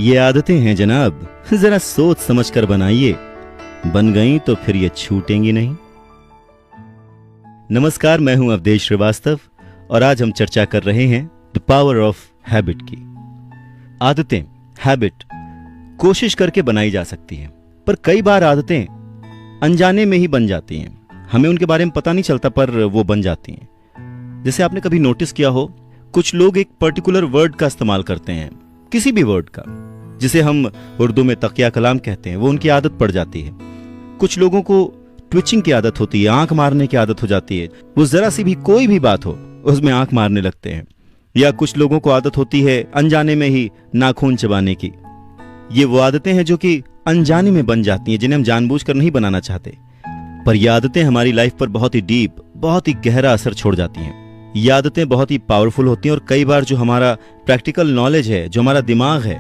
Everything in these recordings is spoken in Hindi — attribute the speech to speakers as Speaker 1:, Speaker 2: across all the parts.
Speaker 1: ये आदतें हैं जनाब, जरा सोच समझ कर बनाइए, बन गई तो फिर ये छूटेंगी नहीं। नमस्कार, मैं हूं अवधेश श्रीवास्तव और आज हम चर्चा कर रहे हैं द पावर ऑफ हैबिट की। आदतें, हैबिट कोशिश करके बनाई जा सकती हैं, पर कई बार आदतें अनजाने में ही बन जाती हैं। हमें उनके बारे में पता नहीं चलता पर वो बन जाती हैं। जैसे आपने कभी नोटिस किया हो, कुछ लोग एक पर्टिकुलर वर्ड का इस्तेमाल करते हैं, किसी भी वर्ड का, जिसे हम उर्दू में तकिया कलाम कहते हैं, वो उनकी आदत पड़ जाती है। कुछ लोगों को ट्विचिंग की आदत होती है, आंख मारने की आदत हो जाती है। वो जरा सी भी कोई भी बात हो उसमें आंख मारने लगते हैं। या कुछ लोगों को आदत होती है अनजाने में ही नाखून चबाने की। ये वो आदतें हैं जो कि अनजाने में बन जाती हैं, जिन्हें हम जानबूझकर नहीं बनाना चाहते, पर ये आदतें हमारी लाइफ पर बहुत ही डीप, बहुत ही गहरा असर छोड़ जाती हैं। ये आदतें बहुत ही पावरफुल होती हैं और कई बार जो हमारा प्रैक्टिकल नॉलेज है, जो हमारा दिमाग है,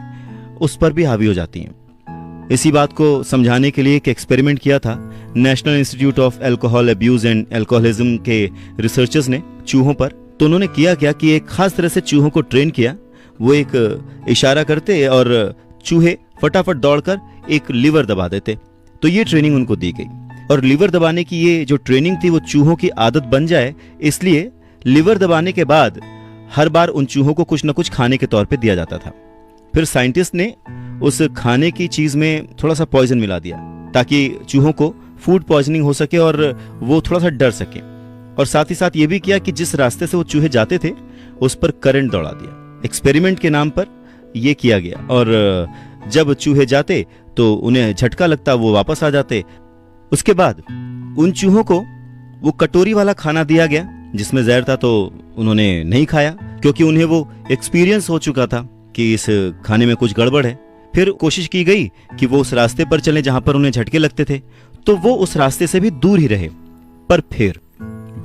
Speaker 1: उस पर भी हावी हो जाती हैं। इसी बात को समझाने के लिए एक एक्सपेरिमेंट किया था national institute of alcohol abuse and alcoholism के रिसर्चर्स ने चूहों पर। तो उन्होंने किया क्या कि एक खास तरह से चूहों को ट्रेन किया। वो एक इशारा करते और चूहे फटाफट दौड़कर एक लीवर दबा देते। तो ये ट्रेनिंग उनको दी गई और लीवर दबाने की ये जो ट्रेनिंग थी वो चूहों की आदत बन जाए, इसलिए लीवर दबाने के बाद हर बार उन चूहों को कुछ न कुछ खाने के तौर पे दिया जाता था। फिर साइंटिस्ट ने उस खाने की चीज में थोड़ा सा पॉइजन मिला दिया ताकि चूहों को फूड पॉइजनिंग हो सके और वो थोड़ा सा डर सके। और साथ ही साथ ये भी किया कि जिस रास्ते से वो चूहे जाते थे उस पर करंट दौड़ा दिया। एक्सपेरिमेंट के नाम पर यह किया गया और जब चूहे जाते तो उन्हें झटका लगता, वो वापस आ जाते। उसके बाद उन चूहों को वो कटोरी वाला खाना दिया गया जिसमें जहर था, तो उन्होंने नहीं खाया क्योंकि उन्हें वो एक्सपीरियंस हो चुका था कि इस खाने में कुछ गड़बड़ है। फिर कोशिश की गई कि वो उस रास्ते पर चले जहां पर उन्हें झटके लगते थे, तो वो उस रास्ते से भी दूर ही रहे। पर फिर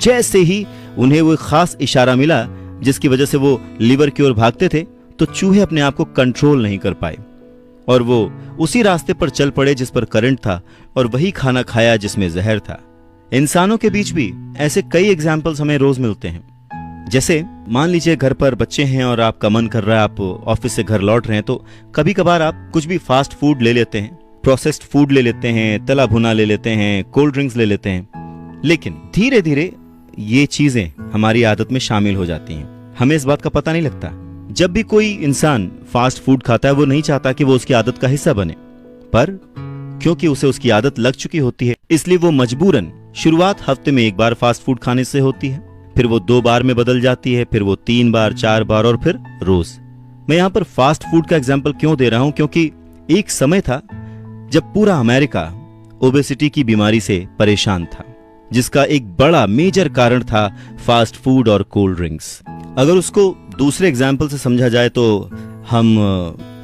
Speaker 1: जैसे ही उन्हें वो खास इशारा मिला जिसकी वजह से वो लीवर की ओर भागते थे, तो चूहे अपने आप को कंट्रोल नहीं कर पाए और वो उसी रास्ते पर चल पड़े जिस पर करंट था और वही खाना खाया जिसमें जहर था। इंसानों के बीच भी ऐसे कई एग्जाम्पल्स हमें रोज मिलते हैं। जैसे मान लीजिए घर पर बच्चे हैं और आपका मन कर रहा है, आप ऑफिस से घर लौट रहे हैं, तो कभी कभार आप कुछ भी फास्ट फूड ले लेते हैं, प्रोसेस्ड फूड ले लेते हैं, तला भुना ले लेते हैं, कोल्ड ड्रिंक्स ले लेते हैं। लेकिन धीरे धीरे ये चीजें हमारी आदत में शामिल हो जाती हैं, हमें इस बात का पता नहीं लगता। जब भी कोई इंसान फास्ट फूड खाता है वो नहीं चाहता कि वो उसकी आदत का हिस्सा बने, पर क्योंकि उसे उसकी आदत लग चुकी होती है इसलिए वो मजबूरन शुरुआत हफ्ते में एक बार फास्ट फूड खाने से होती है, फिर वो 2 बार में बदल जाती है, फिर वो 3 बार, 4 बार और फिर रोज। मैं यहाँ पर फास्ट फूड का एग्जाम्पल क्यों दे रहा हूं, क्योंकि एक समय था जब पूरा अमेरिका ओबेसिटी की बीमारी से परेशान था, जिसका एक बड़ा मेजर कारण था फास्ट फूड और कोल्ड ड्रिंक्स। अगर उसको दूसरे एग्जाम्पल से समझा जाए तो हम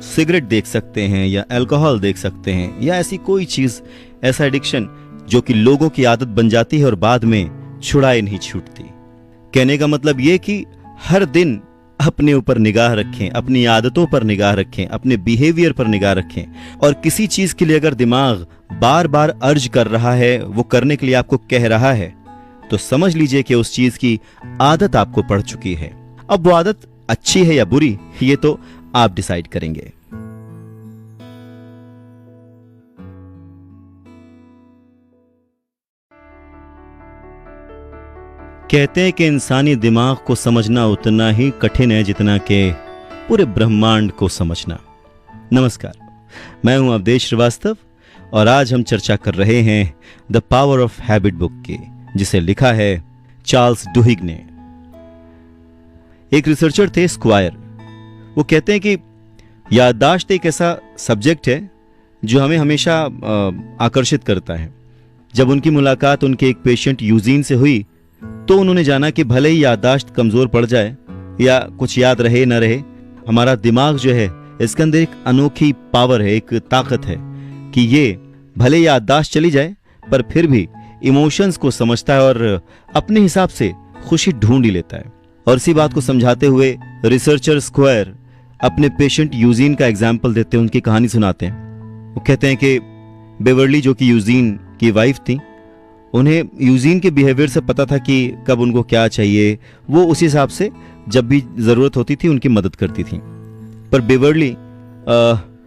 Speaker 1: सिगरेट देख सकते हैं या अल्कोहल देख सकते हैं या ऐसी कोई चीज, ऐसा एडिक्शन जो कि लोगों की आदत बन जाती है और बाद में छुड़ाए नहीं छूटती। कहने का मतलब ये कि हर दिन अपने ऊपर निगाह रखें, अपनी आदतों पर निगाह रखें, अपने बिहेवियर पर निगाह रखें और किसी चीज के लिए अगर दिमाग बार बार अर्ज कर रहा है, वो करने के लिए आपको कह रहा है, तो समझ लीजिए कि उस चीज की आदत आपको पड़ चुकी है। अब वो आदत अच्छी है या बुरी, ये तो आप डिसाइड करेंगे। कहते हैं कि इंसानी दिमाग को समझना उतना ही कठिन है जितना कि पूरे ब्रह्मांड को समझना। नमस्कार, मैं हूं अवधेश श्रीवास्तव और आज हम चर्चा कर रहे हैं the power of habit book की, जिसे लिखा है चार्ल्स डुहिग ने। एक रिसर्चर थे स्क्वायर। वो कहते हैं कि याददाश्त एक ऐसा सब्जेक्ट है जो हमें हमेशा आकर्षित करता है। जब उनकी मुलाकात उनके एक पेशेंट यूजीन से हुई तो उन्होंने जाना कि भले ही याददाश्त कमजोर पड़ जाए या कुछ याद रहे न रहे, हमारा दिमाग जो है इसके अंदर एक अनोखी पावर है, एक ताकत है कि ये भले याददाश्त चली जाए पर फिर भी इमोशंस को समझता है और अपने हिसाब से खुशी ढूंढ ही लेता है। और इसी बात को समझाते हुए रिसर्चर स्क्वायर अपने पेशेंट यूजीन का एग्जाम्पल देते हैं, उनकी कहानी सुनाते हैं। वो कहते हैं कि बेवर्ली जो कि यूजीन की वाइफ थी, उन्हें यूजीन के बिहेवियर से पता था कि कब उनको क्या चाहिए, वो उसी हिसाब से जब भी ज़रूरत होती थी उनकी मदद करती थी। पर बेवर्ली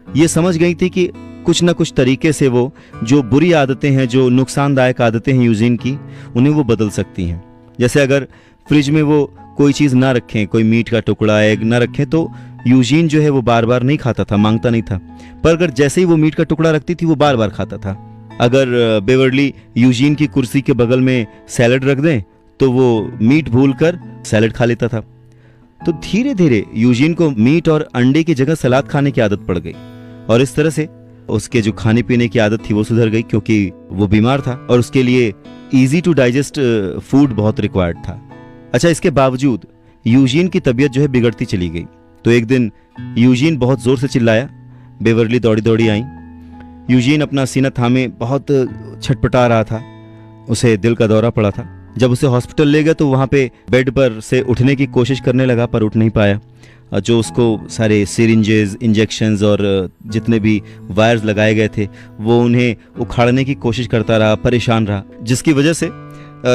Speaker 1: ये समझ गई थी कि कुछ ना कुछ तरीके से वो जो बुरी आदतें हैं, जो नुकसानदायक आदतें हैं यूजीन की, उन्हें वो बदल सकती हैं। जैसे अगर फ्रिज में वो कोई चीज़ ना रखें, कोई मीट का टुकड़ा, एग ना रखें, तो यूजीन जो है वो बार बार नहीं खाता था, मांगता नहीं था। पर अगर जैसे ही वो मीट का टुकड़ा रखती थी वो बार बार खाता था। अगर बेवर्ली यूजीन की कुर्सी के बगल में सैलड रख दें तो वो मीट भूलकर सैलड खा लेता था। तो धीरे धीरे यूजीन को मीट और अंडे की जगह सलाद खाने की आदत पड़ गई और इस तरह से उसके जो खाने पीने की आदत थी वो सुधर गई, क्योंकि वो बीमार था और उसके लिए इजी टू डाइजेस्ट फूड बहुत रिक्वायर्ड था। अच्छा, इसके बावजूद यूजीन की तबीयत जो है बिगड़ती चली गई। तो एक दिन यूजीन बहुत जोर से चिल्लाया, बेवर्ली दौड़ी दौड़ी आई। यूजीन अपना सीना थामे बहुत छटपटा रहा था, उसे दिल का दौरा पड़ा था। जब उसे हॉस्पिटल ले गए तो वहाँ पे बेड पर से उठने की कोशिश करने लगा पर उठ नहीं पाया। जो उसको सारे सिरिंजेस, इंजेक्शंस और जितने भी वायर्स लगाए गए थे वो उन्हें उखाड़ने की कोशिश करता रहा, परेशान रहा, जिसकी वजह से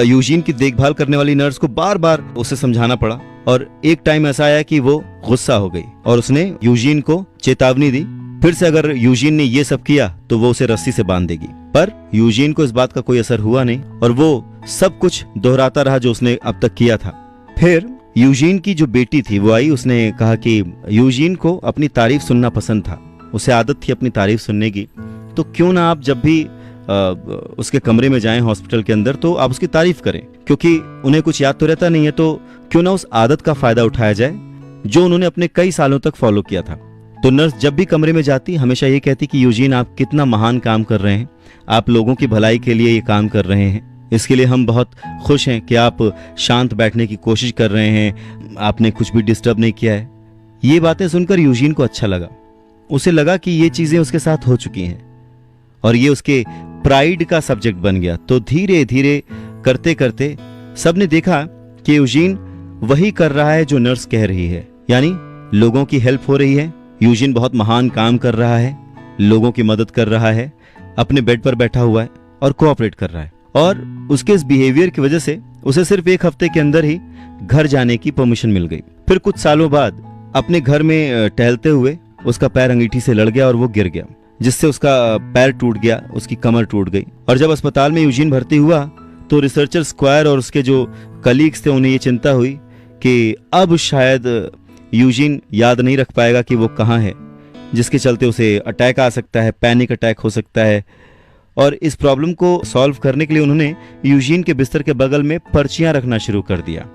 Speaker 1: यूजीन की देखभाल करने वाली नर्स को बार बार उसे समझाना पड़ा। और एक टाइम ऐसा आया कि वो गुस्सा हो गई और उसने यूजीन को चेतावनी दी, फिर से अगर यूजीन ने ये सब किया तो वो उसे रस्सी से बांध देगी। पर यूजीन को इस बात का कोई असर हुआ नहीं और वो सब कुछ दोहराता रहा जो उसने अब तक किया था। फिर यूजीन की जो बेटी थी वो आई, उसने कहा कि यूजीन को अपनी तारीफ सुनना पसंद था, उसे आदत थी अपनी तारीफ सुनने की, तो क्यों ना आप जब भी उसके कमरे में जाएं हॉस्पिटल के अंदर तो आप उसकी तारीफ करें, क्योंकि उन्हें कुछ याद तो रहता नहीं है, तो क्यों ना उस आदत का फायदा उठाया जाए जो उन्होंने अपने कई सालों तक फॉलो किया था। तो नर्स जब भी कमरे में जाती हमेशा ये कहती कि यूजीन आप कितना महान काम कर रहे हैं, आप लोगों की भलाई के लिए ये काम कर रहे हैं, इसके लिए हम बहुत खुश हैं कि आप शांत बैठने की कोशिश कर रहे हैं, आपने कुछ भी डिस्टर्ब नहीं किया है। ये बातें सुनकर यूजीन को अच्छा लगा, उसे लगा कि ये चीजें उसके साथ हो चुकी हैं और ये उसके प्राइड का सब्जेक्ट बन गया। तो धीरे धीरे करते करते सबने देखा कि यूजीन वही कर रहा है जो नर्स कह रही है, यानी लोगों की हेल्प हो रही है। यूजीन बहुत महान काम कर रहा है, लोगों की मदद कर रहा है, अपने बेड पर बैठा हुआ है और कोऑपरेट कर रहा है। और उसके इस बिहेवियर की वजह से उसे सिर्फ एक हफ्ते के अंदर ही घर जाने की परमिशन मिल गई। फिर कुछ सालों बाद अपने घर में टहलते हुए उसका पैर अंगीठी से लड़ गया और वो गिर गया, जिससे उसका पैर टूट गया, उसकी कमर टूट गई। और जब अस्पताल में यूजीन भर्ती हुआ तो रिसर्चर स्क्वायर और उसके जो कलीग्स थे उन्हें ये चिंता हुई कि अब शायद यूजीन याद नहीं रख पाएगा कि वो कहाँ है, जिसके चलते उसे अटैक आ सकता है, पैनिक अटैक हो सकता है। और इस प्रॉब्लम को सॉल्व करने के लिए उन्होंने यूजीन के बिस्तर के बगल में पर्चियां रखना शुरू कर दिया,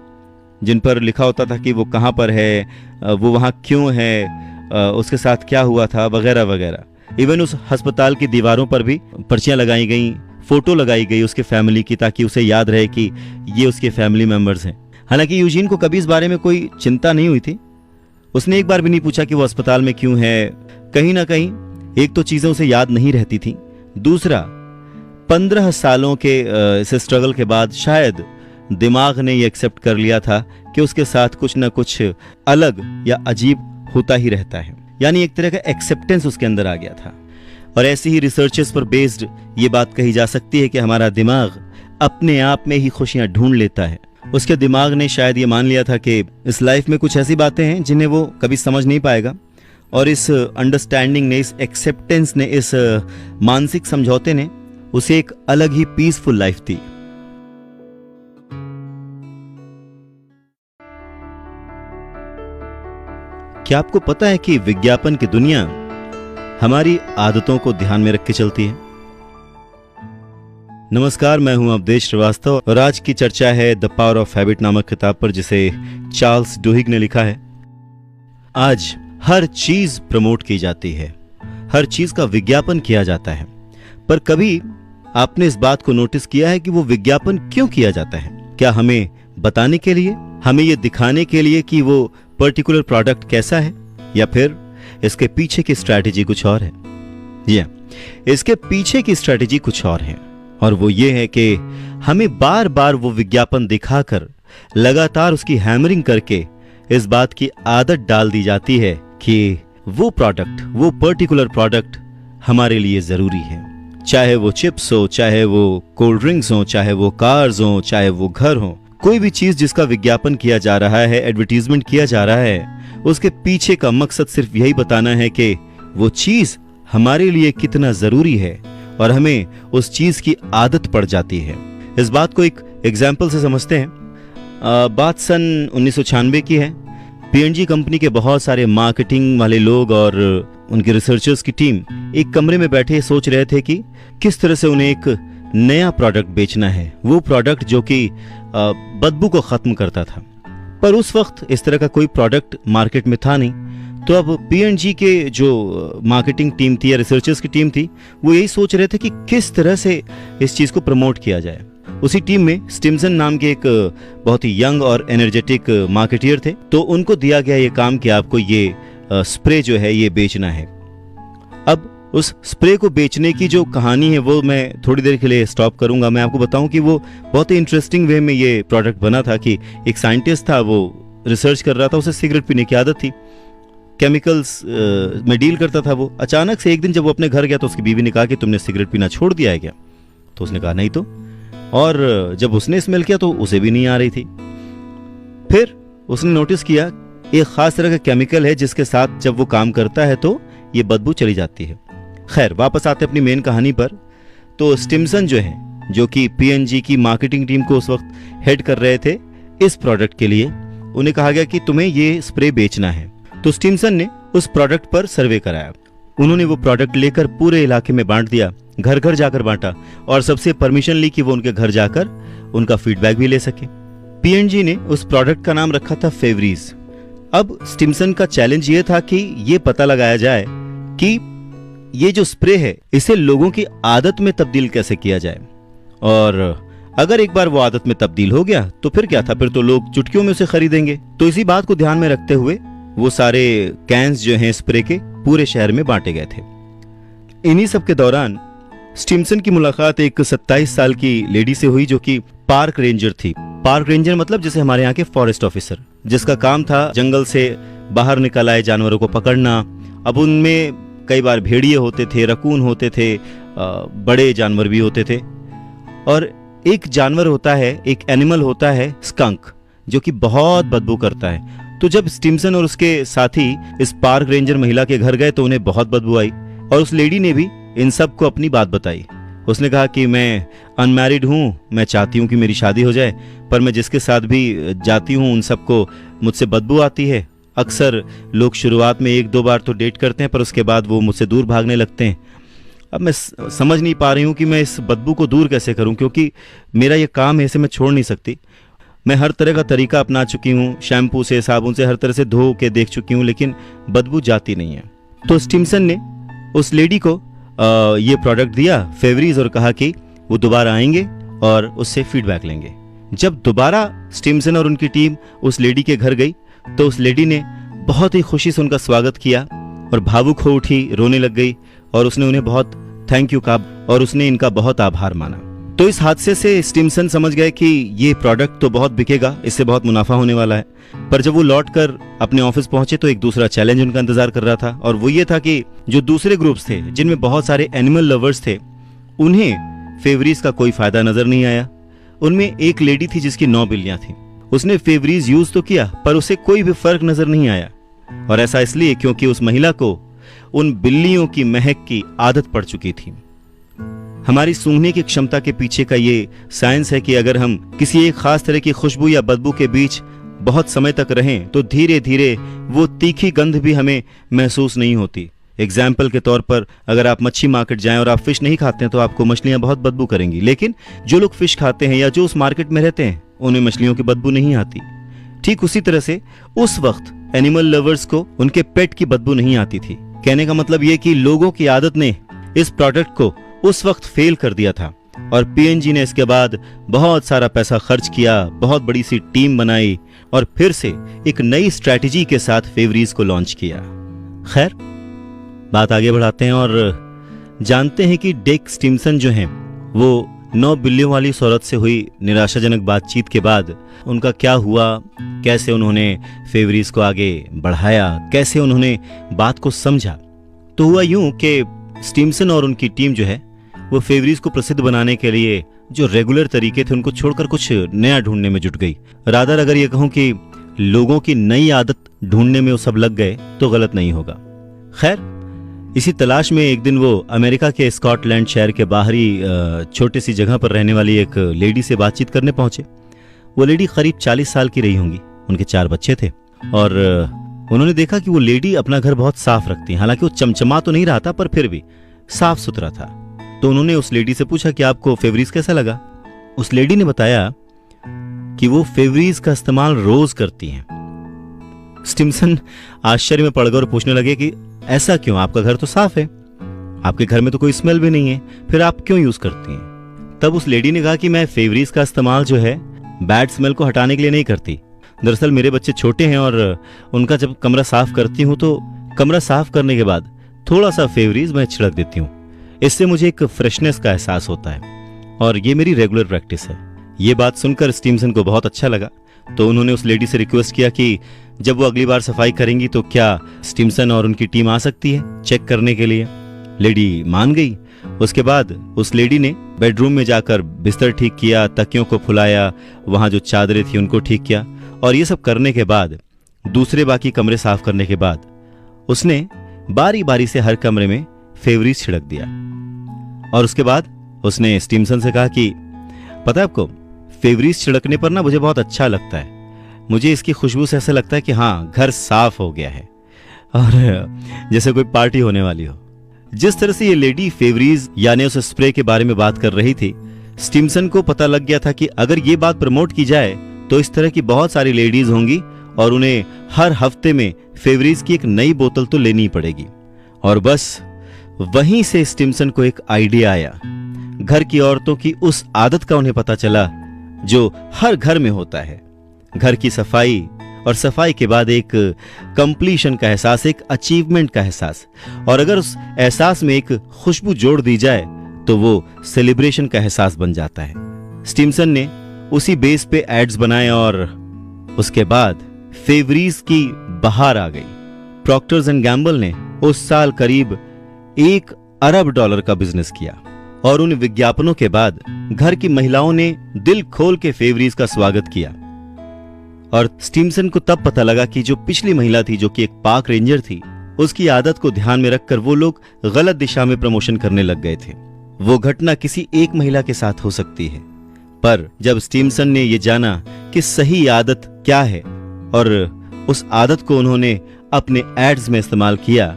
Speaker 1: जिन पर लिखा होता था कि वो कहाँ पर है, वो वहाँ क्यों है, उसके साथ क्या हुआ था, वगैरह वगैरह। इवन उस अस्पताल की दीवारों पर भी पर्चियां लगाई गई, फोटो लगाई गई उसके फैमिली की, ताकि उसे याद रहे कि ये उसके फैमिली मेंबर्स हैं। हालांकि यूजीन को कभी इस बारे में कोई चिंता नहीं हुई थी, उसने एक बार भी नहीं पूछा कि वो अस्पताल में क्यों है। कहीं ना कहीं एक तो चीजें उसे याद नहीं रहती थी, दूसरा 15 सालों के इस स्ट्रगल के बाद शायद दिमाग ने ये एक्सेप्ट कर लिया था कि उसके साथ कुछ ना कुछ अलग या अजीब होता ही रहता है, यानी एक तरह का एक्सेप्टेंस उसके अंदर आ गया था। और ऐसी ही रिसर्चेस पर बेस्ड ये बात कही जा सकती है कि हमारा दिमाग अपने आप में ही खुशियां ढूंढ लेता है। उसके दिमाग ने शायद ये मान लिया था कि इस लाइफ में कुछ ऐसी बातें हैं जिन्हें वो कभी समझ नहीं पाएगा, और इस अंडरस्टैंडिंग ने, इस एक्सेप्टेंस ने, इस मानसिक समझौते ने उसे एक अलग ही पीसफुल लाइफ दी। क्या आपको पता है कि विज्ञापन की दुनिया हमारी आदतों को ध्यान में रख के चलती है? नमस्कार, मैं हूं अवधेश श्रीवास्तव और आज की चर्चा है द पावर ऑफ हैबिट नामक किताब पर, जिसे चार्ल्स डुहिग ने लिखा है। आज हर चीज प्रमोट की जाती है, हर चीज का विज्ञापन किया जाता है, पर कभी आपने इस बात को नोटिस किया है कि वो विज्ञापन क्यों किया जाता है? क्या हमें बताने के लिए, हमें ये दिखाने के लिए कि वो पर्टिकुलर प्रोडक्ट कैसा है, या फिर इसके पीछे की स्ट्रैटेजी कुछ और है? जी हां, इसके पीछे की स्ट्रैटेजी कुछ और है, और वो ये है कि हमें बार बार वो विज्ञापन दिखाकर लगातार उसकी हैमरिंग करके इस बात की आदत डाल दी जाती है कि वो प्रोडक्ट, वो पर्टिकुलर प्रोडक्ट हमारे लिए जरूरी है। चाहे वो चिप्स हो, चाहे वो कोल्ड ड्रिंक्स हो, चाहे वो कार्स हो, चाहे वो घर हो, कोई भी चीज जिसका विज्ञापन किया जा रहा है, एडवर्टीजमेंट किया जा रहा है, उसके पीछे का मकसद सिर्फ यही बताना है कि वो चीज हमारे लिए कितना जरूरी है और हमें उस चीज की आदत पड़ जाती है। इस बात को एक एग्जाम्पल से समझते हैं। बात सन 1996 की है। P&G कंपनी के बहुत सारे मार्केटिंग वाले लोग और उनके रिसर्चर्स की टीम एक कमरे में बैठे सोच रहे थे कि किस तरह से उन्हें एक नया प्रोडक्ट बेचना है, वो प्रोडक्ट जो कि बदबू को खत्म करता था। पर उस वक्त इस तरह का कोई प्रोडक्ट मार्केट में था नहीं। तो अब P&G के जो मार्केटिंग टीम थी या रिसर्चर्स की टीम थी, वो यही सोच रहे थे कि किस तरह से इस चीज को प्रमोट किया जाए। उसी टीम में स्टिम्सन नाम के एक बहुत ही यंग और एनर्जेटिक मार्केटियर थे। तो उनको दिया गया ये काम कि आपको ये स्प्रे जो है ये बेचना है। अब उस स्प्रे को बेचने की जो कहानी है वो मैं थोड़ी देर के लिए स्टॉप करूंगा। मैं आपको बताऊं कि वो बहुत ही इंटरेस्टिंग वे में ये प्रोडक्ट बना था कि एक साइंटिस्ट था, वो रिसर्च कर रहा था, उसे सिगरेट पीने की आदत थी, केमिकल्स में डील करता था वो। अचानक से एक दिन जब वो अपने घर गया तो उसकी बीवी ने कहा कि तुमने सिगरेट पीना छोड़ दिया है क्या? तो उसने कहा नहीं तो। और जब उसने स्मेल किया तो उसे भी नहीं आ रही थी। फिर उसने नोटिस किया एक खास तरह का केमिकल है जिसके साथ जब वो काम करता है तो ये बदबू चली जाती है। खैर, वापस आते अपनी मेन कहानी पर। तो स्टिम्सन जो है, जो कि P&G की मार्केटिंग टीम को उस वक्त हेड कर रहे थे इस प्रोडक्ट के लिए, उन्हें कहा गया कि तुम्हें ये स्प्रे बेचना है। तो स्टिम्सन ने उस प्रोडक्ट पर सर्वे कराया। उन्होंने वो प्रोडक्ट लेकर पूरे इलाके में बांट दिया, घर घर जाकर बांटा और सबसे परमिशन ली कि वो उनके घर जाकर उनका फीडबैक भी ले सके। P&G ने उस प्रोडक्ट का नाम रखा था फेवरीज। अब स्टिम्सन का चैलेंज ये था कि ये पता लगाया जाए कि ये जो स्प्रे है इसे लोगों की आदत में तब्दील कैसे किया जाए, और अगर एक बार वो आदत में तब्दील हो गया तो फिर क्या था, फिर तो लोग चुटकियों में उसे खरीदेंगे। तो इसी बात को ध्यान में रखते हुए वो सारे कैंस जो हैं स्प्रे के पूरे शहर में बांटे गए थे। इन्हीं सब के दौरान स्टिम्सन की मुलाकात एक 27 साल की लेडी से हुई जो कि पार्क रेंजर थी। पार्क रेंजर मतलब जैसे हमारे यहाँ के फॉरेस्ट ऑफिसर, जिसका काम था जंगल से बाहर निकल आए जानवरों को पकड़ना। अब उनमें कई बार भेड़िए होते थे, रकून होते थे, बड़े जानवर भी होते थे। और एक जानवर होता है, एक एनिमल होता है स्कंक, जो कि बहुत बदबू करता है। तो जब स्टिम्सन और उसके साथी इस पार्क रेंजर महिला के घर गए तो उन्हें बहुत बदबू आई और उस लेडी ने भी इन सब को अपनी बात बताई। उसने कहा कि मैं अनमैरिड हूँ, मैं चाहती हूँ कि मेरी शादी हो जाए, पर मैं जिसके साथ भी जाती हूँ उन सबको मुझसे बदबू आती है। अक्सर लोग शुरुआत में 1-2 बार तो डेट करते हैं पर उसके बाद वो मुझसे दूर भागने लगते हैं। अब मैं समझ नहीं पा रही हूँ कि मैं इस बदबू को दूर कैसे करूँ, क्योंकि मेरा ये काम है, इसे मैं छोड़ नहीं सकती। मैं हर तरह का तरीका अपना चुकी हूँ, शैम्पू से, साबुन से, हर तरह से धो के देख चुकी हूँ, लेकिन बदबू जाती नहीं है। तो स्टिम्सन ने उस लेडी को ये प्रोडक्ट दिया फेवरीज और कहा कि वो दोबारा आएंगे और उससे फीडबैक लेंगे। जब दोबारा स्टिम्सन और उनकी टीम उस लेडी के घर गई तो उस लेडी ने बहुत ही खुशी से उनका स्वागत किया और भावुक हो उठी, रोने लग गई और उसने उन्हें बहुत थैंक यू कहा और उसने इनका बहुत आभार माना। तो इस हादसे से स्टिम्सन समझ गए कि ये प्रोडक्ट तो बहुत बिकेगा, इससे बहुत मुनाफा होने वाला है। पर जब वो लौटकर अपने ऑफिस पहुंचे तो एक दूसरा चैलेंज उनका इंतजार कर रहा था, और वो ये था कि जो दूसरे ग्रुप्स थे जिनमें बहुत सारे एनिमल लवर्स थे, उन्हें फेवरीज का कोई फायदा नजर नहीं आया। उनमें एक लेडी थी जिसकी 9 बिल्लियां थी। उसने फेवरीज यूज तो किया पर उसे कोई भी फर्क नजर नहीं आया, और ऐसा इसलिए क्योंकि उस महिला को उन बिल्लियों की महक की आदत पड़ चुकी थी। हमारी सूंघने की क्षमता के पीछे का ये साइंस है कि अगर हम किसी एक खास तरह की खुशबू या बदबू के बीच बहुत समय तक रहें तो धीरे धीरे वो तीखी गंध भी हमें महसूस नहीं होती। एग्जाम्पल के तौर पर अगर आप मच्छी मार्केट जाएं और आप फिश नहीं खाते हैं तो आपको मछलियां बहुत बदबू करेंगी, लेकिन जो लोग फिश खाते हैं या जो उस मार्केट में रहते हैं उन्हें मछलियों की बदबू नहीं आती। ठीक उसी तरह से उस वक्त एनिमल लवर्स को उनके पेट की बदबू नहीं आती थी। कहने का मतलब ये कि लोगों की आदत ने इस प्रोडक्ट को उस वक्त फेल कर दिया था, और P&G ने इसके बाद बहुत सारा पैसा खर्च किया, बहुत बड़ी सी टीम बनाई और फिर से एक नई स्ट्रैटेजी के साथ फेवरीज को लॉन्च किया। खैर, बात आगे बढ़ाते हैं और जानते हैं कि डेक स्टिम्सन जो हैं वो 9 बिल्लियों वाली उस औरत से हुई निराशाजनक बातचीत के बाद उनका क्या हुआ, कैसे उन्होंने फेवरीज को आगे बढ़ाया, कैसे उन्होंने बात को समझा। तो हुआ यूं कि स्टिम्सन और उनकी टीम जो है वो फेवरीज को प्रसिद्ध बनाने के लिए जो रेगुलर तरीके थे उनको छोड़कर कुछ नया ढूंढने में जुट गई। रादर अगर ये कहूं कि लोगों की नई आदत ढूंढने में वो सब लग गए तो गलत नहीं होगा। खैर, इसी तलाश में एक दिन वो अमेरिका के स्कॉटलैंड शहर के बाहरी छोटी सी जगह पर रहने वाली एक लेडी से बातचीत करने पहुंचे। वो लेडी करीब 40 साल की रही होंगी। उनके 4 बच्चे थे और उन्होंने देखा कि वो लेडी अपना घर बहुत साफ रखती है। हालांकि वो चमचमा तो नहीं रहा था, पर फिर भी साफ सुथरा था। तो उन्होंने उस लेडी से पूछा कि आपको फेवरीज कैसा लगा। उस लेडी ने बताया कि वो फेवरीज का इस्तेमाल रोज करती हैं। स्टिम्सन आश्चर्य में पड़ गए और पूछने लगे कि ऐसा क्यों, आपका घर तो साफ है, आपके घर में तो कोई स्मेल भी नहीं है, फिर आप क्यों यूज करती हैं। तब उस लेडी ने कहा कि मैं फेवरीज का इस्तेमाल जो है बैड स्मेल को हटाने के लिए नहीं करती। दरअसल मेरे बच्चे छोटे हैं और उनका जब कमरा साफ करती हूँ तो कमरा साफ करने के बाद थोड़ा सा फेवरीज मैं छिड़क देती हूँ। इससे मुझे एक फ्रेशनेस का एहसास होता है और ये मेरी रेगुलर प्रैक्टिस है। ये बात सुनकर स्टीमसन को बहुत अच्छा लगा। तो उन्होंने उस लेडी से रिक्वेस्ट किया कि जब वो अगली बार सफाई करेंगी तो क्या स्टीमसन और उनकी टीम आ सकती है चेक करने के लिए। लेडी मान गई। उसके बाद उस लेडी ने बेडरूम में जाकर बिस्तर ठीक किया, तकियों को फुलाया, वहां जो चादरें थी उनको ठीक किया और ये सब करने के बाद दूसरे बाकी कमरे साफ करने के बाद उसने बारी बारी से हर कमरे में फेवरीज छिड़क दिया। और उसके बाद उसने स्टीमसन से कहा कि पता है आपको, फेवरीज छिड़कने पर ना मुझे बहुत अच्छा लगता है। मुझे इसकी खुशबू से ऐसा लगता है कि हाँ, घर साफ हो गया है और जैसे कोई पार्टी होने वाली हो। जिस तरह से ये लेडी फेवरीज यानी उस स्प्रे के बारे में बात कर रही थी, स्टीमसन को पता लग गया था कि अगर ये बात प्रमोट की जाए तो इस तरह की बहुत सारी लेडीज होंगी और उन्हें हर हफ्ते में फेवरीज की एक नई बोतल तो लेनी पड़ेगी। और बस वहीं से स्टीमसन को एक आइडिया आया। घर की औरतों की उस आदत का उन्हें पता चला जो हर घर में होता है, घर की सफाई और सफाई के बाद एक कंप्लीशन का एहसास, एक अचीवमेंट का एहसास। और अगर उस एहसास में एक खुशबू जोड़ दी जाए तो वो सेलिब्रेशन का एहसास बन जाता है। स्टीमसन ने उसी बेस पे एड्स बनाए और उसके बाद फेवरीज की बहार आ गई। प्रॉक्टर्स एंड गैम्बल ने उस साल करीब $1 अरब का बिजनेस किया और उन विज्ञापनों के बाद घर की महिलाओं ने दिल खोल के फेवरीज का स्वागत किया। और स्टीमसन को तब पता लगा कि जो पिछली महिला थी, जो कि एक पार्क रेंजर थी, उसकी आदत को ध्यान में रखकर वो लोग गलत दिशा में प्रमोशन करने लग गए थे। वो घटना किसी एक महिला के साथ हो सकती है, पर जब स्टीमसन ने ये जाना कि सही आदत क्या है और उस आदत को उन्होंने अपने एड्स में इस्तेमाल किया,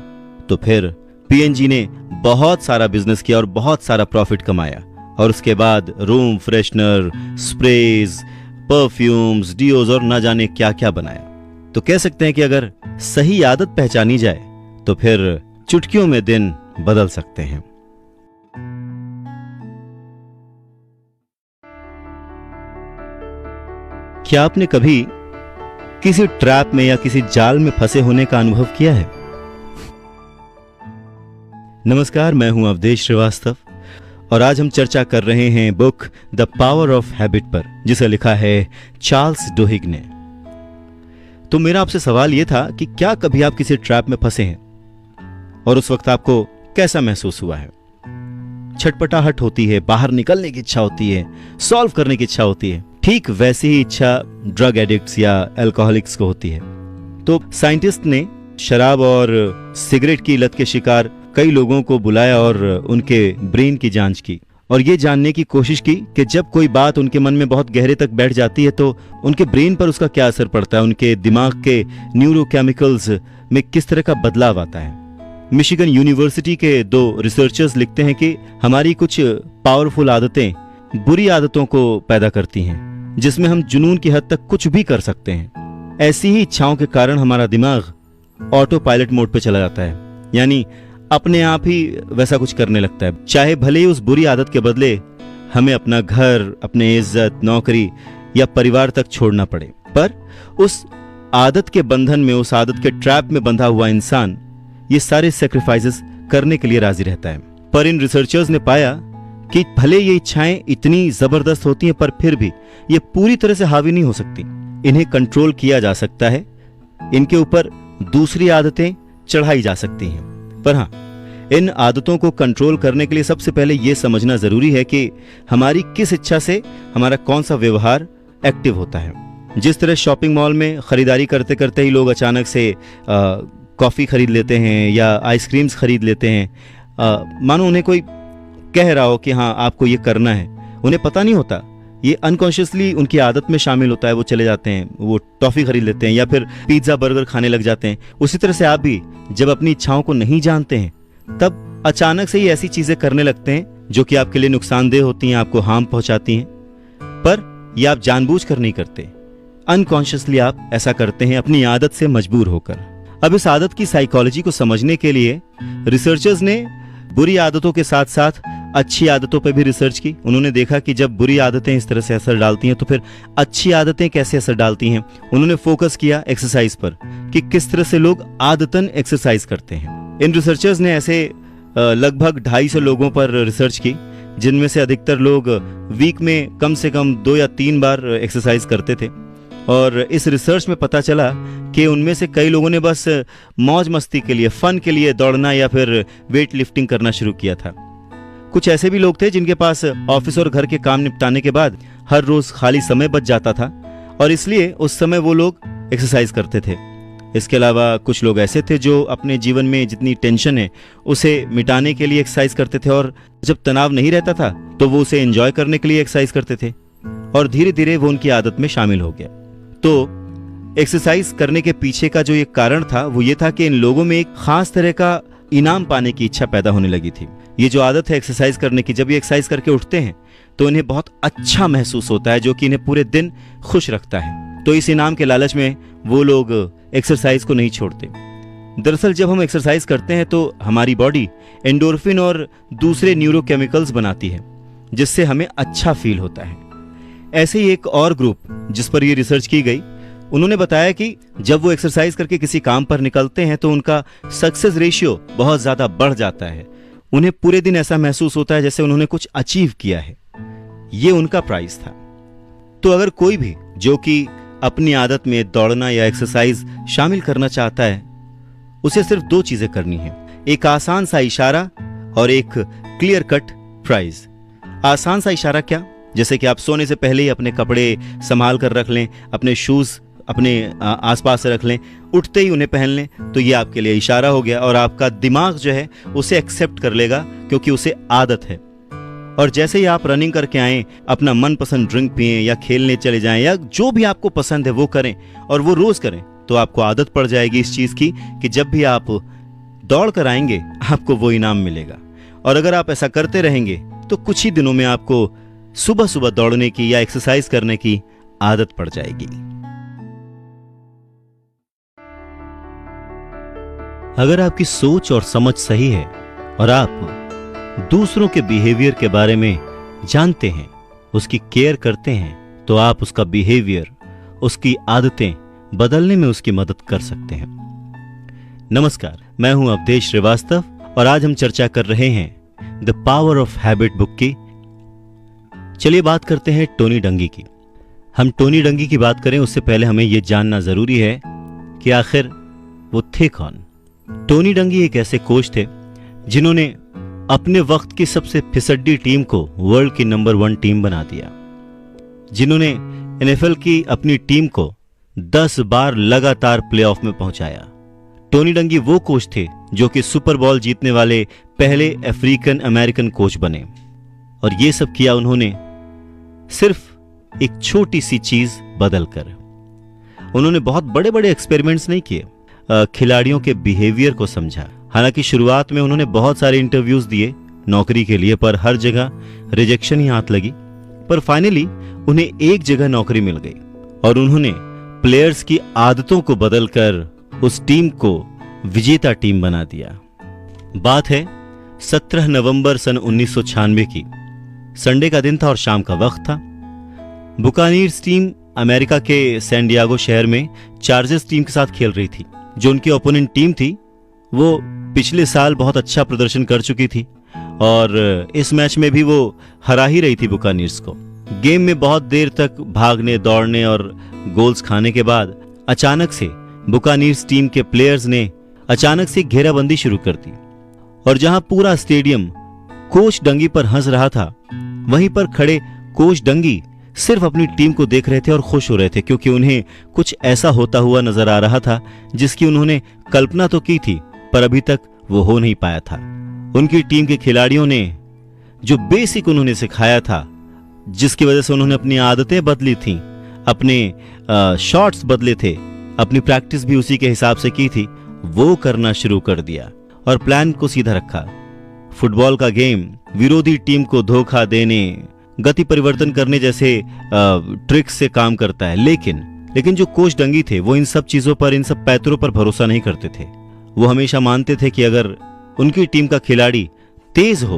Speaker 1: तो फिर पीएनजी ने बहुत सारा बिजनेस किया और बहुत सारा प्रॉफिट कमाया। और उसके बाद रूम फ्रेशनर, स्प्रेज, परफ्यूम्स, डियोज और ना जाने क्या क्या बनाया। तो कह सकते हैं कि अगर सही आदत पहचानी जाए तो फिर चुटकियों में दिन बदल सकते हैं। क्या आपने कभी किसी ट्रैप में या किसी जाल में फंसे होने का अनुभव किया है? नमस्कार, मैं हूं अवधेश श्रीवास्तव और आज हम चर्चा कर रहे हैं book the power of habit पर, जिसे लिखा है चार्ल्स डुहिग ने। तो मेरा आपसे सवाल यह था कि क्या कभी आप किसी ट्रैप में फंसे हैं और उस वक्त आपको कैसा महसूस हुआ है? छटपटाहट होती है, बाहर निकलने की इच्छा होती है, सॉल्व करने की इच्छा होती है। ठीक वैसी ही इच्छा ड्रग एडिक्ट्स या अल्कोहलिक्स को होती है। तो साइंटिस्ट ने शराब और सिगरेट की लत के शिकार कई लोगों को बुलाया और उनके ब्रेन की जांच की और ये जानने की कोशिश की कि जब कोई बात उनके मन में बहुत गहरे तक बैठ जाती है तो उनके ब्रेन पर उसका क्या असर पड़ता है, उनके दिमाग के न्यूरोकेमिकल्स में किस तरह का बदलाव आता है। मिशिगन यूनिवर्सिटी के 2 रिसर्चर्स लिखते हैं कि हमारी कुछ पावरफुल आदतें बुरी आदतों को पैदा करती हैं, जिसमें हम जुनून की हद तक कुछ भी कर सकते हैं। ऐसी ही इच्छाओं के कारण हमारा दिमाग ऑटो पायलट मोड पे चला जाता है, यानी अपने आप ही वैसा कुछ करने लगता है, चाहे भले ही उस बुरी आदत के बदले हमें अपना घर, अपने इज्जत, नौकरी या परिवार तक छोड़ना पड़े। पर उस आदत के बंधन में, उस आदत के ट्रैप में बंधा हुआ इंसान ये सारे सेक्रीफाइसेस करने के लिए राजी रहता है। पर इन रिसर्चर्स ने पाया कि भले ये इच्छाएं इतनी जबरदस्त होती हैं, पर फिर भी ये पूरी तरह से हावी नहीं हो सकती। इन्हें कंट्रोल किया जा सकता है, इनके ऊपर दूसरी आदतें चढ़ाई जा सकती हैं। पर हाँ, इन आदतों को कंट्रोल करने के लिए सबसे पहले यह समझना जरूरी है कि हमारी किस इच्छा से हमारा कौन सा व्यवहार एक्टिव होता है। जिस तरह शॉपिंग मॉल में खरीदारी करते करते ही लोग अचानक से कॉफ़ी खरीद लेते हैं या आइसक्रीम्स खरीद लेते हैं। मानो उन्हें कोई कह रहा हो कि हाँ आपको ये करना है, उन्हें पता नहीं होता, ये अनकॉन्शियसली उनकी आदत में शामिल होता है। वो चले जाते हैं, वो टॉफ़ी खरीद लेते हैं या फिर पिज्ज़ा बर्गर खाने लग जाते हैं। उसी तरह से आप भी जब अपनी इच्छाओं को नहीं जानते हैं तब अचानक से ही ऐसी चीज़ें करने लगते हैं जो कि आपके लिए नुकसानदेह होती हैं, आपको हार्म पहुंचाती हैं, पर ये आप जानबूझकर नहीं करते, अनकॉन्शियसली आप ऐसा करते हैं अपनी आदत से मजबूर होकर। अब इस आदत की साइकोलॉजी को समझने के लिए रिसर्चर्स ने बुरी आदतों के साथ साथ अच्छी आदतों पर भी रिसर्च की। उन्होंने देखा कि जब बुरी आदतें इस तरह से असर डालती हैं तो फिर अच्छी आदतें कैसे असर डालती हैं। उन्होंने फोकस किया एक्सरसाइज पर कि किस तरह से लोग आदतन एक्सरसाइज करते हैं। इन रिसर्चर्स ने ऐसे लगभग 250 लोगों पर रिसर्च की, जिनमें से अधिकतर लोग वीक में कम से कम 2 या 3 बार एक्सरसाइज करते थे। और इस रिसर्च में पता चला कि उनमें से कई लोगों ने बस मौज मस्ती के लिए, फन के लिए दौड़ना या फिर वेट लिफ्टिंग करना शुरू किया था। कुछ ऐसे भी लोग थे जिनके पास ऑफिस और घर के काम निपटाने के बाद हर रोज खाली समय बच जाता था और इसलिए उस समय वो लोग एक्सरसाइज करते थे। इसके अलावा कुछ लोग ऐसे थे जो अपने जीवन में जितनी टेंशन है उसे मिटाने के लिए एक्सरसाइज करते थे, और जब तनाव नहीं रहता था तो वो उसे एंजॉय करने के लिए एक्सरसाइज करते थे, और धीरे धीरे वो उनकी आदत में शामिल हो गया। तो एक्सरसाइज करने के पीछे का जो ये कारण था वो ये था कि इन लोगों में एक खास तरह का इनाम पाने की इच्छा पैदा होने लगी थी। ये जो आदत है एक्सरसाइज करने की, जब ये एक्सरसाइज करके उठते हैं तो इन्हें बहुत अच्छा महसूस होता है, जो कि इन्हें पूरे दिन खुश रखता है। तो इस इनाम के लालच में वो लोग एक्सरसाइज को नहीं छोड़ते। दरअसल जब हम एक्सरसाइज करते हैं तो हमारी बॉडी एंडोर्फिन और दूसरे न्यूरोकेमिकल्स बनाती है, जिससे हमें अच्छा फील होता है। ऐसे ही एक और ग्रुप जिस पर ये रिसर्च की गई, उन्होंने बताया कि जब वो एक्सरसाइज करके किसी काम पर निकलते हैं तो उनका सक्सेस रेशियो बहुत ज्यादा बढ़ जाता है। उन्हें पूरे दिन ऐसा महसूस होता है जैसे उन्होंने कुछ अचीव किया है। ये उनका प्राइस था। तो अगर कोई भी जो कि अपनी आदत में दौड़ना या एक्सरसाइज शामिल करना चाहता है, उसे सिर्फ 2 चीजें करनी है, एक आसान सा इशारा और एक क्लियर कट प्राइज। आसान सा इशारा क्या? जैसे कि आप सोने से पहले ही अपने कपड़े संभाल कर रख लें, अपने शूज अपने आसपास से रख लें, उठते ही उन्हें पहन लें, तो ये आपके लिए इशारा हो गया और आपका दिमाग जो है उसे एक्सेप्ट कर लेगा क्योंकि उसे आदत है। और जैसे ही आप रनिंग करके आएं, अपना मनपसंद ड्रिंक पिएं या खेलने चले जाएं या जो भी आपको पसंद है वो करें और वो रोज करें, तो आपको आदत पड़ जाएगी इस चीज की कि जब भी आप दौड़ कर आएंगे आपको वो इनाम मिलेगा। और अगर आप ऐसा करते रहेंगे तो कुछ ही दिनों में आपको सुबह सुबह दौड़ने की या एक्सरसाइज करने की आदत पड़ जाएगी। अगर आपकी सोच और समझ सही है और आप दूसरों के बिहेवियर के बारे में जानते हैं, उसकी केयर करते हैं, तो आप उसका बिहेवियर, उसकी आदतें बदलने में उसकी मदद कर सकते हैं। नमस्कार, मैं हूं अवधेश श्रीवास्तव और आज हम चर्चा कर रहे हैं the power of habit book की। चलिए बात करते हैं टोनी डंगी की। हम टोनी डंगी की बात करें उससे पहले हमें यह जानना जरूरी है कि आखिर वो थे कौन। टोनी डंगी एक ऐसे कोच थे जिन्होंने अपने वक्त की सबसे फिसड्डी टीम को वर्ल्ड की नंबर 1 टीम बना दिया, जिन्होंने एनएफएल की अपनी टीम को 10 बार लगातार प्लेऑफ में पहुंचाया। टोनी डंगी वो कोच थे जो कि सुपर बॉल जीतने वाले पहले अफ्रीकन अमेरिकन कोच बने, और ये सब किया उन्होंने सिर्फ एक छोटी सी चीज बदलकर। उन्होंने बहुत बड़े बड़े एक्सपेरिमेंट्स नहीं किए, खिलाड़ियों के बिहेवियर को समझा। हालांकि शुरुआत में उन्होंने बहुत सारे इंटरव्यूज दिए नौकरी के लिए, पर हर जगह रिजेक्शन ही हाथ लगी। पर फाइनली उन्हें एक जगह नौकरी मिल गई और उन्होंने प्लेयर्स की आदतों को बदलकर उस टीम को विजेता टीम बना दिया। बात है 17 नवंबर सन 1996 की। संडे का दिन था और शाम का वक्त था। बुकानीर्स टीम अमेरिका के सैन डियागो शहर में चार्जर्स टीम के साथ खेल रही थी। जो उनकी ओपोनेंट टीम थी वो पिछले साल बहुत अच्छा प्रदर्शन कर चुकी थी और इस मैच में भी वो हरा ही रही थी बुकानीर्स को। गेम में बहुत देर तक भागने, दौड़ने और गोल्स खाने के बाद अचानक से बुकानीर्स टीम के प्लेयर्स ने अचानक से घेराबंदी शुरू कर दी, और जहां पूरा स्टेडियम कोच डंगी पर हंस रहा था, वहीं पर खड़े कोच डंगी सिर्फ अपनी टीम को देख रहे थे और खुश हो रहे थे, क्योंकि उन्हें कुछ ऐसा होता हुआ नजर आ रहा था जिसकी उन्होंने कल्पना तो की थी, पर अभी तक वो हो नहीं पाया था। उनकी टीम के खिलाड़ियों ने जो बेसिक उन्होंने सिखाया था, जिसकी वजह से उन्होंने अपनी आदतें बदली थीं, अपने शॉट्स बदले थे, अपनी प्रैक्टिस भी उसी के हिसाब से की थी, वो करना शुरू कर दिया और प्लान को सीधा रखा। फुटबॉल का गेम विरोधी टीम को धोखा देने, गति परिवर्तन करने जैसे ट्रिक्स से काम करता है, लेकिन जो कोच डंगी थे वो इन सब चीजों पर, इन सब पैतरों पर भरोसा नहीं करते थे। वो हमेशा मानते थे कि अगर उनकी टीम का खिलाड़ी तेज हो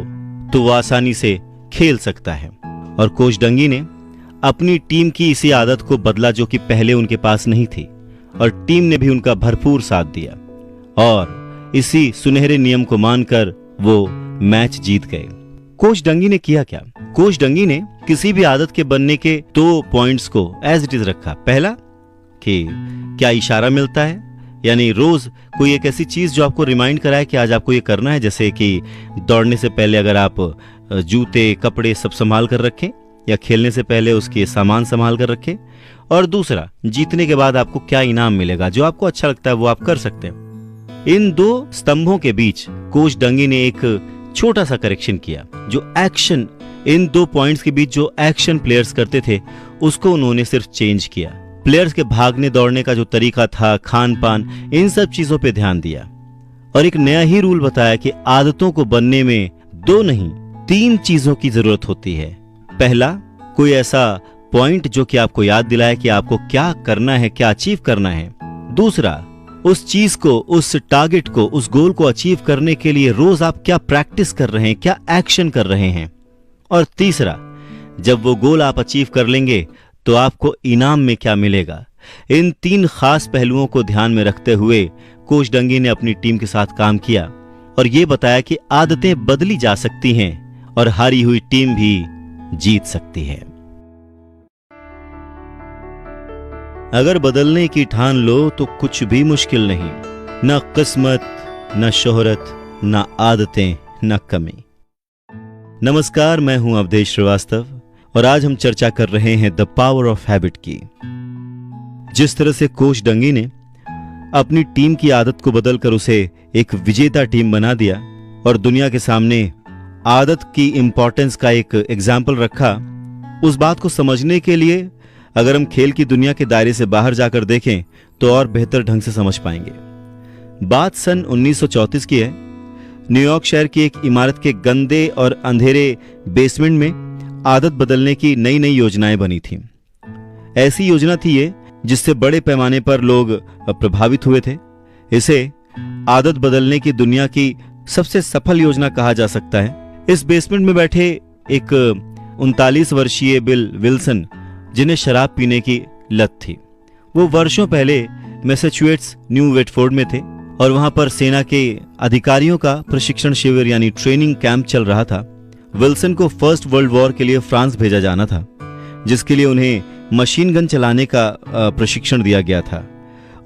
Speaker 1: तो वो आसानी से खेल सकता है। और कोच डंगी ने अपनी टीम की इसी आदत को बदला जो कि पहले उनके पास नहीं थी, और टीम ने भी उनका भरपूर साथ दिया और इसी सुनहरे नियम को मानकर वो मैच जीत गए। कोच डंगी ने किया क्या? कोच डंगी ने किसी भी आदत के बनने के 2 पॉइंट्स को एज इट इज रखा। पहला कि क्या इशारा मिलता है, यानी रोज कोई एक ऐसी चीज जो आपको रिमाइंड कराए कि आज आपको ये करना है, जैसे कि दौड़ने से पहले अगर आप जूते कपड़े सब संभाल कर रखें, या खेलने से पहले उसके सामान संभाल कर रखें। और दूसरा, जीतने के बाद आपको क्या इनाम मिलेगा, जो आपको अच्छा लगता है वो आप कर सकते हैं। इन 2 स्तंभों के बीच कोच डंगी ने एक छोटा सा करेक्शन किया। जो एक्शन, इन 2 पॉइंट्स के बीच जो एक्शन प्लेयर्स करते थे उसको उन्होंने सिर्फ चेंज किया। प्लेयर्स के भागने दौड़ने का जो तरीका था, खान पान, इन सब चीजों पे ध्यान दिया और एक नया ही रूल बताया कि आदतों को बनने में 2 नहीं 3 चीजों की जरूरत होती है। पहला, कोई ऐसा पॉइंट जो कि आपको याद दिलाए कि आपको क्या करना है, क्या अचीव करना है। दूसरा, उस चीज को, उस टारगेट को, उस गोल को अचीव करने के लिए रोज आप क्या प्रैक्टिस कर रहे हैं, क्या एक्शन कर रहे हैं। और तीसरा, जब वो गोल आप अचीव कर लेंगे तो आपको इनाम में क्या मिलेगा। इन 3 खास पहलुओं को ध्यान में रखते हुए कोच डंगी ने अपनी टीम के साथ काम किया और ये बताया कि आदतें बदली जा सकती हैं और हारी हुई टीम भी जीत सकती है। अगर बदलने की ठान लो तो कुछ भी मुश्किल नहीं, न किस्मत, न शोहरत, न आदतें, न कमी। नमस्कार, मैं हूं अवधेश श्रीवास्तव और आज हम चर्चा कर रहे हैं द पावर ऑफ हैबिट की। जिस तरह से कोच डंगी ने अपनी टीम की आदत को बदलकर उसे एक विजेता टीम बना दिया और दुनिया के सामने आदत की इंपॉर्टेंस का एक एग्जाम्पल रखा, उस बात को समझने के लिए अगर हम खेल की दुनिया के दायरे से बाहर जाकर देखें तो और बेहतर ढंग से समझ पाएंगे। बात सन 1934 की है। न्यूयॉर्क शहर की एक इमारत के गंदे और अंधेरे बेसमेंट में आदत बदलने की नई नई योजनाएं बनी थीं। ऐसी योजना थी ये जिससे बड़े पैमाने पर लोग प्रभावित हुए थे। इसे आदत बदलने की दुनिया की सबसे सफल योजना कहा जा सकता है। इस बेसमेंट में बैठे एक 39 वर्षीय बिल विल्सन, जिन्हें शराब पीने की लत थी। वो वर्षों पहले मैसाचुसेट्स न्यू वेटफोर्ड में थे और वहां पर सेना के अधिकारियों का प्रशिक्षण शिविर यानी ट्रेनिंग कैंप चल रहा था। विल्सन को फर्स्ट वर्ल्ड वॉर के लिए फ्रांस भेजा जाना था, जिसके लिए उन्हें मशीन गन चलाने का प्रशिक्षण दिया गया था।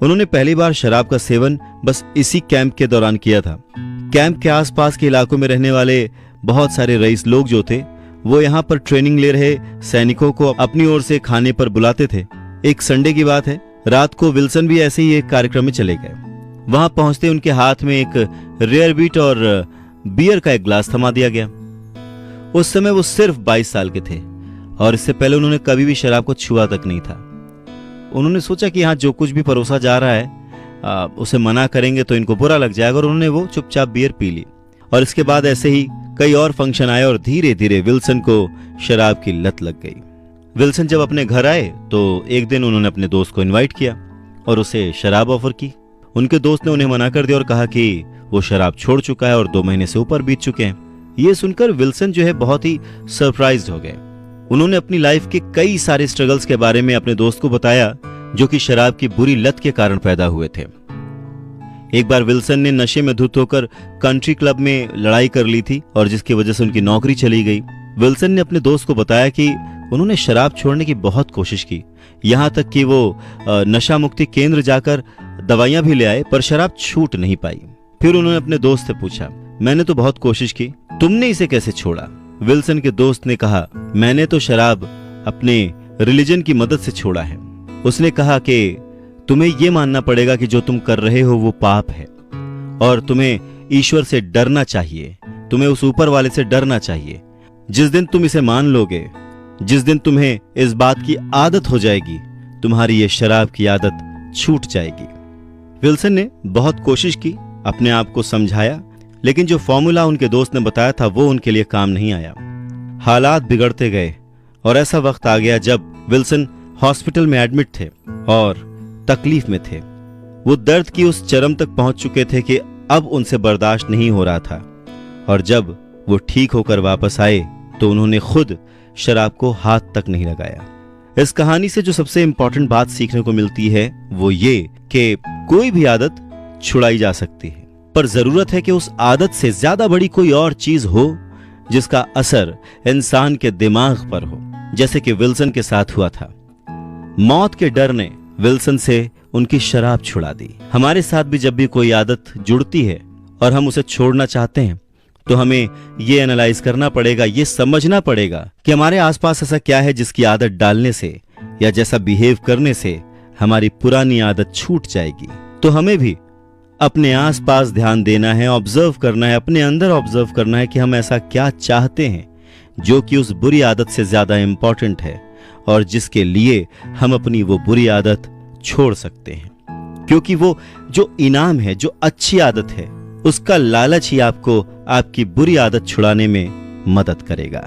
Speaker 1: उन्होंने पहली बार शराब का सेवन बस इसी कैंप के दौरान किया था। कैंप के आसपास के इलाकों में रहने वाले बहुत सारे रईस लोग जो थे वो यहाँ पर ट्रेनिंग ले रहे सैनिकों को अपनी ओर से खाने पर बुलाते थे। एक संडे की बात है, रात को विल्सन भी ऐसे ही एक कार्यक्रम में चले गए। वहां पहुंचते उनके हाथ में एक रेयर बीट और बियर का एक ग्लास थमा दिया गया। उस समय वो सिर्फ 22 साल के थे और इससे पहले उन्होंने कभी भी शराब को छुआ तक नहीं था। उन्होंने सोचा कि यहाँ जो कुछ भी परोसा जा रहा है उसे मना करेंगे तो इनको बुरा लग जाएगा, और उन्होंने वो चुपचाप बियर पी ली। और इसके बाद ऐसे ही कई और फंक्शन आए और धीरे धीरे विल्सन को शराब की लत लग गई। विल्सन जब अपने घर आए तो एक दिन उन्होंने अपने दोस्त को इनवाइट किया और उसे शराब ऑफर की। उनके दोस्त ने उन्हें मना कर दिया और कहा कि वो शराब छोड़ चुका है और 2 महीने से ऊपर बीत चुके हैं। ये सुनकर विल्सन जो है बहुत ही सरप्राइज्ड हो गए। उन्होंने अपनी लाइफ के कई सारे स्ट्रगल्स के बारे में अपने दोस्त को बताया जो कि शराब की बुरी लत के कारण पैदा हुए थे। एक बार विल्सन ने नशे में धुत होकर कंट्री क्लब में लड़ाई कर ली थी और जिसकी वजह से उनकी नौकरी चली गई। विल्सन ने अपने दोस्त को बताया कि उन्होंने शराब छोड़ने की बहुत कोशिश की, यहाँ तक कि वो नशा मुक्ति केंद्र जाकर दवाइयां भी ले आए, पर शराब छूट नहीं पाई। फिर उन्होंने अपने दोस्त से पूछा, मैंने तो बहुत कोशिश की, तुमने इसे कैसे छोड़ा? विल्सन के दोस्त ने कहा, मैंने तो शराब अपने रिलीजन की मदद से छोड़ा है। उसने कहा कि तुम्हें यह मानना पड़ेगा कि जो तुम कर रहे हो वो पाप है और तुम्हें ईश्वर से डरना चाहिए, तुम्हें उस ऊपर वाले से डरना चाहिए। जिस दिन तुम इसे मान लोगे, जिस दिन तुम्हें इस बात की आदत हो जाएगी, तुम्हारी ये शराब की आदत छूट जाएगी। विल्सन ने बहुत कोशिश की, अपने आप को समझाया, लेकिन जो फॉर्मूला उनके दोस्त ने बताया था वो उनके लिए काम नहीं आया। हालात बिगड़ते गए और ऐसा वक्त आ गया जब विल्सन हॉस्पिटल में एडमिट थे और तकलीफ में थे। वो दर्द की उस चरम तक पहुंच चुके थे कि अब उनसे बर्दाश्त नहीं हो रहा था और जब वो ठीक होकर वापस आए तो उन्होंने खुद शराब को हाथ तक नहीं लगाया। इस कहानी से जो सबसे इंपॉर्टेंट बात सीखने को मिलती है वो ये कि कोई भी आदत छुड़ाई जा सकती है, पर जरूरत है कि उस आदत से ज्यादा बड़ी कोई और चीज हो जिसका असर इंसान के दिमाग पर हो, जैसे कि विल्सन के साथ हुआ था। मौत के डर ने विल्सन से उनकी शराब छुड़ा दी। हमारे साथ भी जब भी कोई आदत जुड़ती है और हम उसे छोड़ना चाहते हैं तो हमें ये एनालाइज करना पड़ेगा, ये समझना पड़ेगा कि हमारे आसपास ऐसा क्या है जिसकी आदत डालने से या जैसा बिहेव करने से हमारी पुरानी आदत छूट जाएगी। तो हमें भी अपने आसपास ध्यान देना है, ऑब्जर्व करना है, अपने अंदर ऑब्जर्व करना है कि हम ऐसा क्या चाहते हैं जो कि उस बुरी आदत से ज्यादा इंपॉर्टेंट है और जिसके लिए हम अपनी वो बुरी आदत छोड़ सकते हैं, क्योंकि वो जो इनाम है, जो अच्छी आदत है, उसका लालच ही आपको आपकी बुरी आदत छुड़ाने में मदद करेगा।